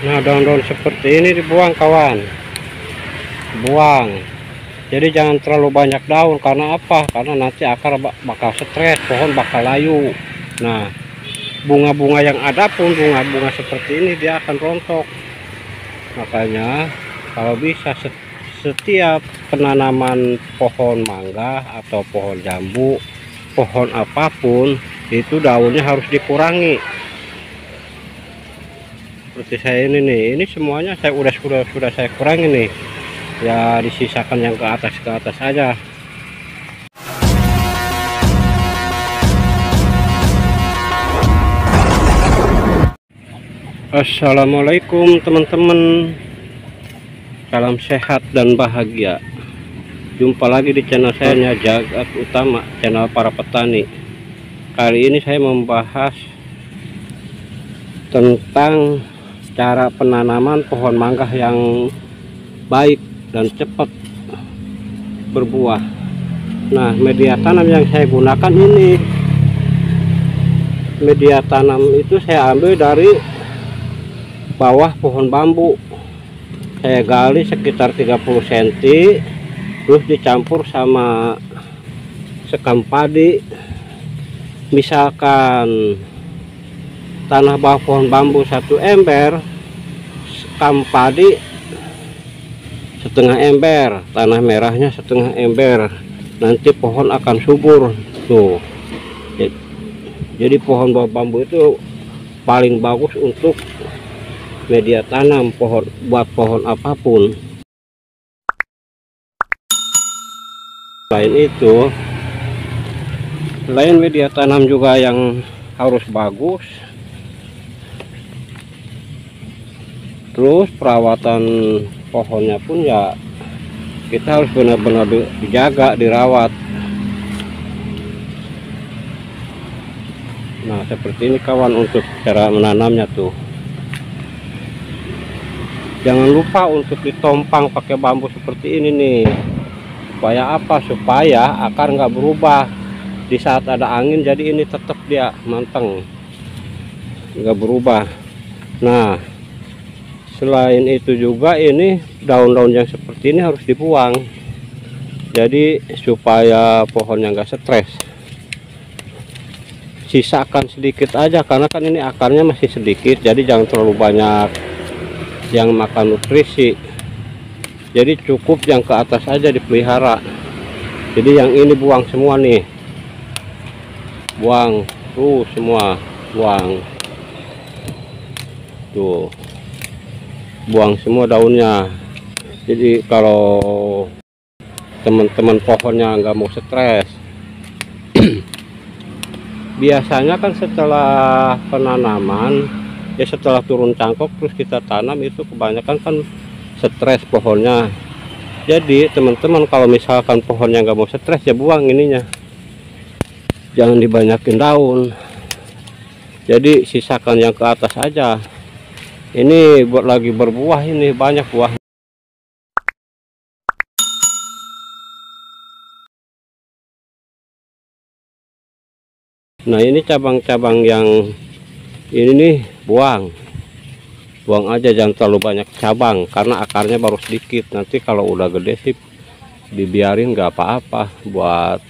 Nah, daun-daun seperti ini dibuang kawan, buang. Jadi jangan terlalu banyak daun. Karena apa? Karena nanti akar bakal stres, pohon bakal layu. Nah, bunga-bunga yang ada pun bunga-bunga seperti ini dia akan rontok. Makanya kalau bisa setiap penanaman pohon mangga atau pohon jambu, pohon apapun itu daunnya harus dikurangi. Seperti saya ini nih, ini semuanya saya sudah saya kurangi nih. Ya disisakan yang ke atas aja. Assalamualaikum teman-teman, salam sehat dan bahagia. Jumpa lagi di channel saya Jagat Utama, channel para petani. Kali ini saya membahas tentang cara penanaman pohon mangga yang baik dan cepat berbuah. Nah, media tanam yang saya gunakan ini, media tanam itu saya ambil dari bawah pohon bambu. Saya gali sekitar 30 cm, terus dicampur sama sekam padi. Misalkan tanah bawah pohon bambu 1 ember, sekam padi setengah ember, tanah merahnya setengah ember. Nanti pohon akan subur tuh. Jadi pohon bawah bambu itu paling bagus untuk media tanam buat pohon apapun. Selain media tanam juga yang harus bagus, terus perawatan pohonnya pun ya kita harus benar-benar dijaga, dirawat. Nah, seperti ini kawan untuk cara menanamnya tuh. Jangan lupa untuk ditompang pakai bambu seperti ini nih. Supaya apa? Supaya akar nggak berubah di saat ada angin. Jadi ini tetap dia manteng, nggak berubah. Nah, selain itu juga ini daun-daun yang seperti ini harus dibuang. Jadi supaya pohonnya nggak stres. Sisakan sedikit aja karena kan ini akarnya masih sedikit. Jadi jangan terlalu banyak yang makan nutrisi. Jadi cukup yang ke atas aja dipelihara. Jadi yang ini buang semua nih. Buang tuh semua, buang. Tuh. Buang semua daunnya. Jadi kalau teman-teman pohonnya nggak mau stres, biasanya kan setelah penanaman ya, setelah turun cangkok terus kita tanam itu kebanyakan kan stres pohonnya. Jadi teman-teman kalau misalkan pohonnya nggak mau stres ya buang ininya, jangan dibanyakin daun. Jadi sisakan yang ke atas aja. Ini buat lagi berbuah, ini banyak buah. Nah, ini cabang-cabang yang ini nih buang aja, jangan terlalu banyak cabang karena akarnya baru sedikit. Nanti kalau udah gede sih dibiarin nggak apa-apa, buat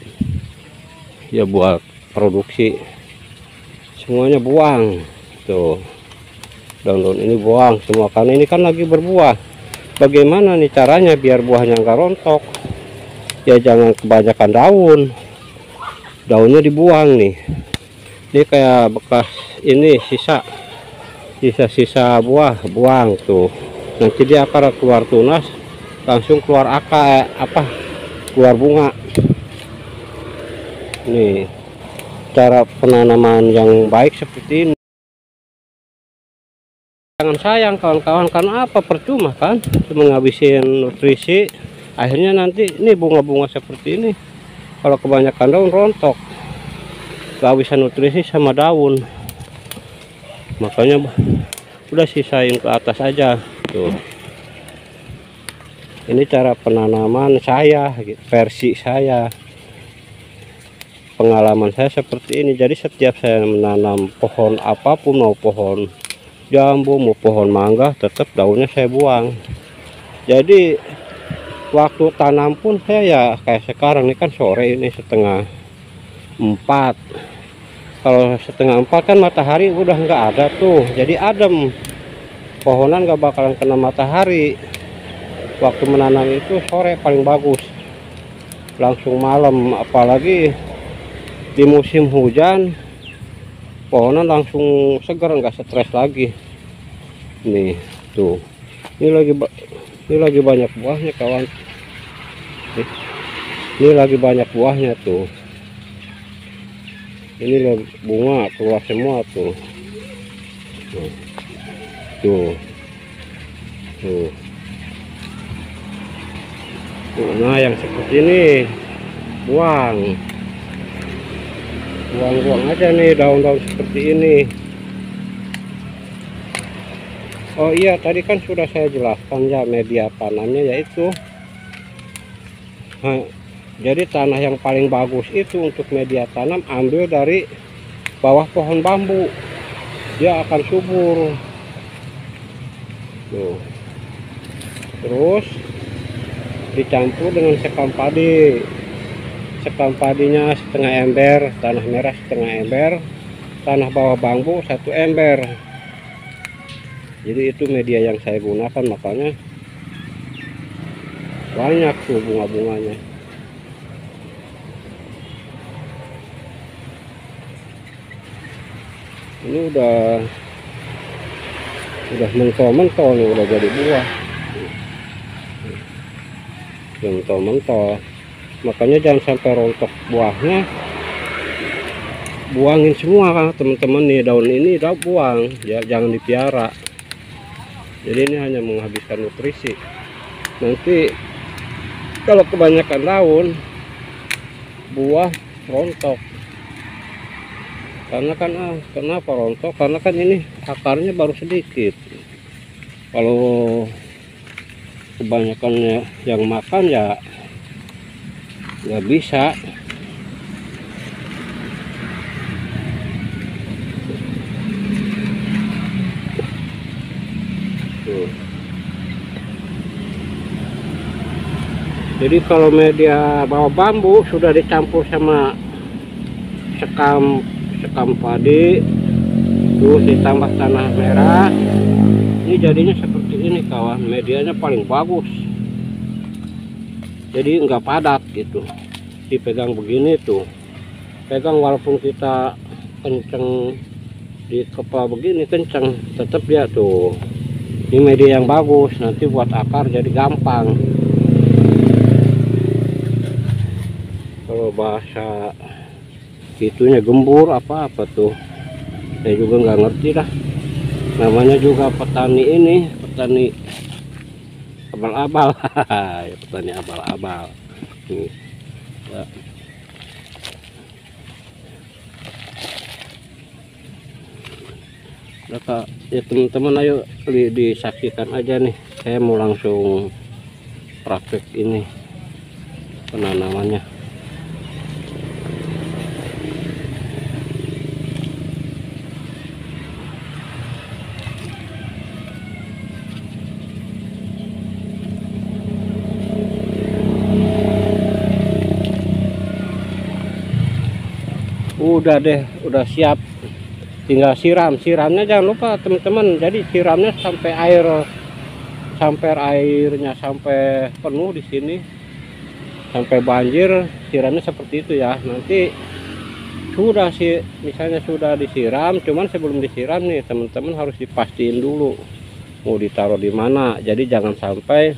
produksi. Semuanya buang tuh. Daun-daun ini buang semua karena ini kan lagi berbuah. Bagaimana nih caranya biar buahnya nggak rontok? Ya jangan kebanyakan daunnya dibuang nih. Ini kayak bekas ini sisa buah, buang tuh. Nanti dia akar keluar tunas, langsung keluar keluar bunga. Nih cara penanaman yang baik seperti ini. Jangan sayang kawan-kawan, karena apa? Percuma kan, cuma ngabisin nutrisi. Akhirnya nanti ini bunga-bunga seperti ini kalau kebanyakan daun rontok, kehabisan nutrisi sama daun. Makanya udah sisain ke atas aja tuh. Ini cara penanaman saya, versi saya, pengalaman saya seperti ini. Jadi setiap saya menanam pohon apapun, mau pohon jambu, mau pohon mangga, tetap daunnya saya buang. Jadi waktu tanam pun saya ya kayak sekarang ini kan sore ini setengah 4. Kalau setengah 4 kan matahari udah nggak ada tuh, jadi adem, pohonan nggak bakalan kena matahari. Waktu menanam itu sore paling bagus, langsung malam, apalagi di musim hujan pohonan langsung segar, nggak stres lagi. Nih tuh, ini lagi banyak buahnya kawan. Ini lagi banyak buahnya tuh. Ini bunga keluar semua tuh. Tuh. Tuh. Nah, yang seperti ini buang aja nih daun-daun seperti ini. Oh iya, tadi kan sudah saya jelaskan ya media tanamnya yaitu jadi tanah yang paling bagus itu untuk media tanam ambil dari bawah pohon bambu, dia akan subur tuh. Terus dicampur dengan sekam padi. Sekam padinya setengah ember, tanah merah setengah ember, tanah bawah bambu 1 ember. Jadi itu media yang saya gunakan, makanya banyak tuh bunga-bunganya. Ini udah mentol-mentol nih, udah jadi buah. Mentol-mentol, makanya jangan sampai rontok buahnya, buangin semua kan teman-teman. Nih daun ini udah buang ya, jangan dipiara. Jadi ini hanya menghabiskan nutrisi. Nanti kalau kebanyakan daun, buah rontok. Karena kan kenapa rontok? Karena kan ini akarnya baru sedikit. Kalau kebanyakannya yang makan ya nggak bisa. Tuh. Jadi kalau media bawah bambu sudah dicampur sama sekam padi, terus ditambah tanah merah, ini jadinya seperti ini kawan. Medianya paling bagus, jadi nggak padat gitu. Dipegang begini tuh, pegang walaupun kita kenceng di kepala begini, kenceng tetap dia tuh. Ini media yang bagus, nanti buat akar jadi gampang. Kalau bahasa itunya gembur apa tuh, saya juga nggak ngerti dah. Namanya juga petani ini, petani abal-abal. Ya, petani abal-abal. Ya. Ya teman-teman, ayo disaksikan aja nih, saya mau langsung praktek ini penanamannya. Udah deh, udah siap, tinggal siramnya jangan lupa teman-teman. Jadi siramnya sampai airnya sampai penuh di sini, sampai banjir. Siramnya seperti itu ya. Nanti sudah sih, misalnya sudah disiram, cuman sebelum disiram nih teman-teman harus dipastiin dulu mau ditaruh di mana. Jadi jangan sampai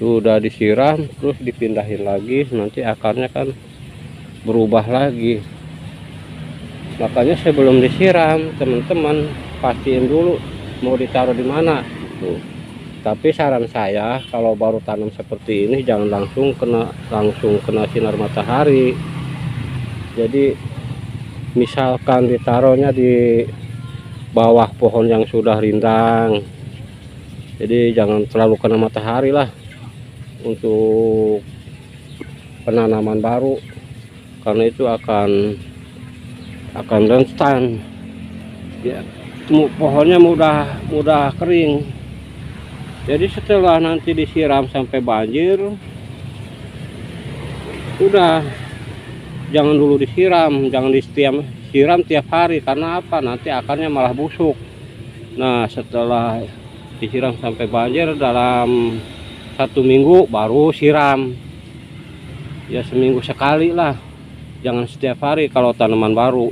sudah disiram terus dipindahin lagi, nanti akarnya kan berubah lagi. Makanya sebelum disiram teman-teman pastiin dulu mau ditaruh di mana tuh. Tapi saran saya kalau baru tanam seperti ini jangan langsung kena sinar matahari. Jadi misalkan ditaruhnya di bawah pohon yang sudah rindang, jadi jangan terlalu kena matahari lah untuk penanaman baru, karena itu akan rentan ya. pohonnya mudah kering. Jadi setelah nanti disiram sampai banjir, udah jangan dulu disiram, jangan siram tiap hari. Karena apa? Nanti akarnya malah busuk. Nah, setelah disiram sampai banjir dalam 1 minggu baru siram. Ya seminggu sekali lah, jangan setiap hari kalau tanaman baru.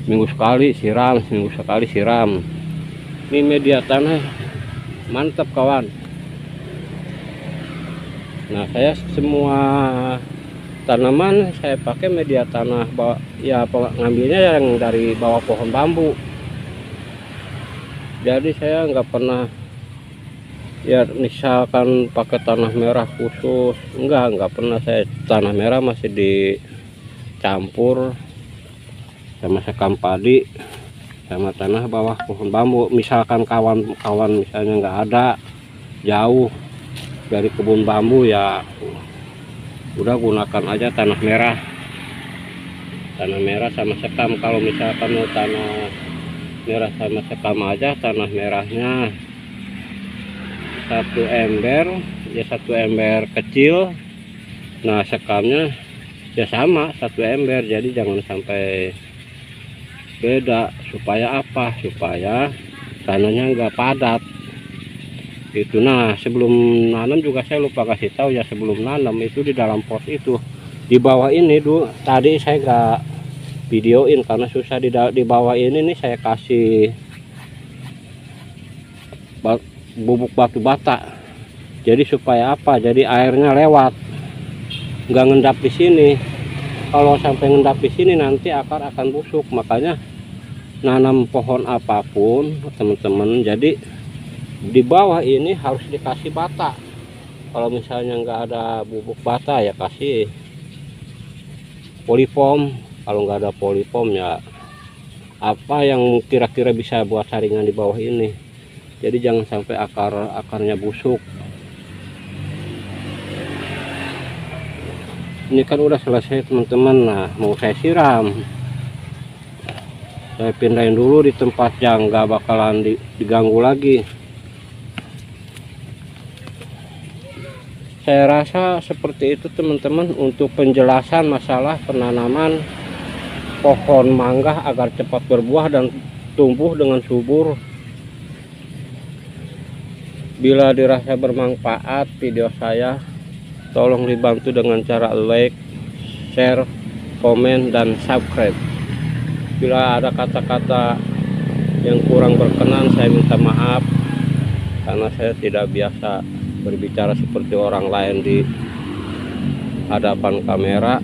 Seminggu sekali siram, seminggu sekali siram. Ini media tanah mantap kawan. Nah, saya semua tanaman saya pakai media tanah ya, ngambilnya yang dari bawah pohon bambu. Jadi saya nggak pernah ya misalkan pakai tanah merah khusus, nggak pernah. Saya tanah merah masih dicampur sama sekam padi sama tanah bawah pohon bambu. Misalkan kawan-kawan misalnya nggak ada, jauh dari kebun bambu, ya udah gunakan aja tanah merah sama sekam. Kalau misalkan mau tanah merah sama sekam aja, tanah merahnya 1 ember, ya 1 ember kecil. Nah, sekamnya ya sama 1 ember. Jadi jangan sampai beda. Supaya apa? Supaya tanahnya enggak padat itu. Nah, sebelum nanam juga saya lupa kasih tahu ya, sebelum nanam itu di dalam pot itu di bawah ini dulu, tadi saya enggak videoin karena susah. Di bawah ini nih saya kasih bubuk batu bata. Jadi supaya apa? Jadi airnya lewat, nggak ngendap di sini. Kalau sampai ngendap di sini nanti akar akan busuk. Makanya nanam pohon apapun teman-teman, jadi di bawah ini harus dikasih bata. Kalau misalnya nggak ada bubuk bata ya kasih polyfoam. Kalau nggak ada polyfoam ya apa yang kira-kira bisa buat saringan di bawah ini. Jadi jangan sampai akarnya busuk. Ini kan udah selesai teman-teman. Nah, mau saya siram, saya pindahin dulu di tempat yang nggak bakalan diganggu lagi. Saya rasa seperti itu teman-teman untuk penjelasan masalah penanaman pohon mangga agar cepat berbuah dan tumbuh dengan subur. Bila dirasa bermanfaat video saya, tolong dibantu dengan cara like, share, komen, dan subscribe. Bila ada kata-kata yang kurang berkenan, saya minta maaf karena saya tidak biasa berbicara seperti orang lain di hadapan kamera.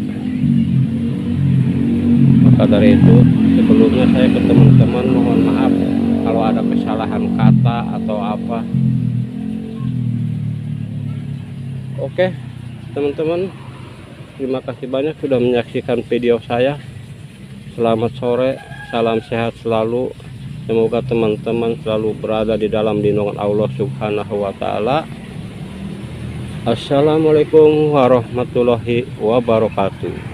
Maka dari itu sebelumnya saya ke teman-teman mohon maaf kalau ada kesalahan kata atau apa. Oke teman-teman, terima kasih banyak sudah menyaksikan video saya. Selamat sore, salam sehat selalu. Semoga teman-teman selalu berada di dalam lindungan Allah Subhanahu wa Ta'ala. Assalamualaikum warahmatullahi wabarakatuh.